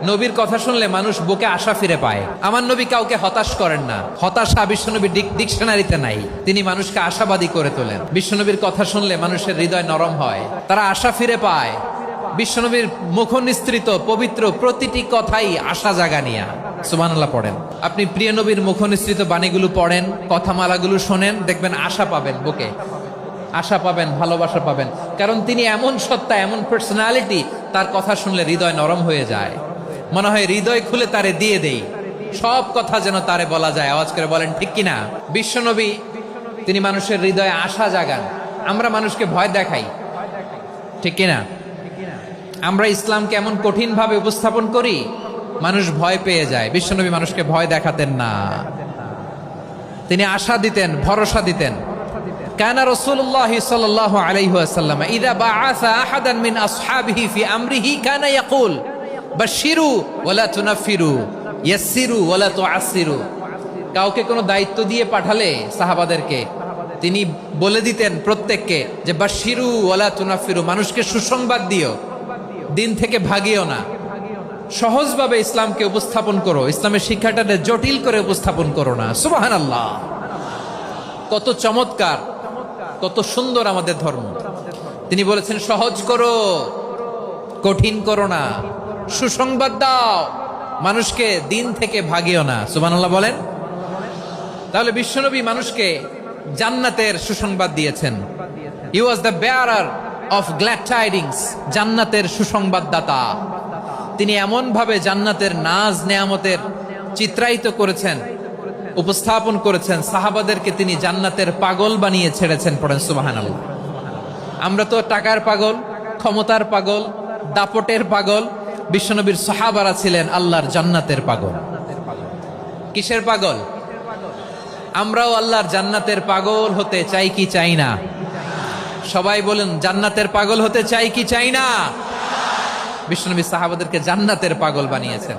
নবীর কথা শুনলে মানুষ বুকে আশা ফিরে পায়। আমার নবী কাউকে হতাশ করেন না। হতাশা বিশ্বনবীর ডিকশনারিতে নাই। তিনি মানুষকে আশাবাদী করে তোলেন। বিশ্বনবীর কথা শুনলে মানুষের হৃদয় নরম হয়, তারা আশা ফিরে পায়। বিশ্বনবীর মুখ নিঃসৃত পবিত্র প্রতিটি কথাই আশা জাগানিয়া। সুবহানাল্লাহ পড়েন। আপনি প্রিয় নবীর মুখ নিঃসৃত বাণীগুলো পড়েন, কথামালাগুলো শোনেন, দেখবেন আশা পাবেন, বুকে আশা পাবেন, ভালোবাসা পাবেন। কারণ তিনি এমন সত্তা, এমন পার্সোনালিটি, তার কথা শুনলে হৃদয় নরম হয়ে যায়। মনে হয় হৃদয় খুলে তারে দিয়ে দেই, সব কথা যেন তারে বলা যায়। আওয়াজ করে বলেন ঠিক কিনা? বিশ্বনবী তিনি মানুষের হৃদয়ে আশা জাগান। আমরা মানুষকে ভয় দেখাই, ঠিক কিনা? আমরা ইসলামকে এমন কঠিন ভাবে উপস্থাপন করি, মানুষ ভয় পেয়ে যায়। বিশ্বনবী মানুষকে ভয় দেখাতেন না, তিনি আশা দিতেন, ভরসা দিতেন। কানা রাসূলুল্লাহ সাল্লাল্লাহু আলাইহি ওয়াসাল্লাম ইযা বাআসা আহাদান মিন আসহাবিহি ফি আমরিহি কানা ইয়াকুল বাশশিরু ওয়ালা তুনাফিরু ইয়াসসিরু ওয়ালা তুআসসিরু। কাউকে কোনো দায়িত্ব দিয়ে পাঠালে সাহাবাদেরকে তিনি বলে দিতেন প্রত্যেককে যে বাশশিরু ওয়ালা তুনাফিরু, মানুষকে সুসংবাদ দিও, দিন থেকে ভাগিও না। সহজভাবে ইসলামকে উপস্থাপন করো, ইসলামের শিক্ষাটাকে জটিল করে উপস্থাপন করো না। সুবহানাল্লাহ, কত চমৎকার, কত সুন্দর আমাদের ধর্ম। তিনি বলেছেন সহজ করো, কঠিন করো না, সুসংবাদ দাও, মানুষকে দিন থেকে ভাগিও না। সুবহানাল্লাহ বলেন। তাহলে বিশ্বনবী মানুষকে জান্নাতের সুসংবাদ দিয়েছেন। He was the bearer of glad tidings, জান্নাতের সুসংবাদদাতা। তিনি এমন ভাবে জান্নাতের নাজ নেয়ামতের চিত্রায়িত করেছেন, উপস্থাপন করেছেন, সাহাবাদেরকে তিনি জান্নাতের পাগল বানিয়ে ছেড়েছেন। পড়েন সুবহানাল্লাহ। আমরা তো টাকার পাগল, ক্ষমতার পাগল, দাপটের পাগল। বিশ্বনবীর সাহাবারা ছিলেন আল্লাহর জান্নাতের পাগল। কিসের পাগল? আমরাও আল্লাহর জান্নাতের পাগল হতে চাই কি চাই না? সবাই বলেন, জান্নাতের পাগল হতে চাই কি চাই না? বিশ্বনবী সাহাবাদেরকে জান্নাতের পাগল বানিয়েছেন।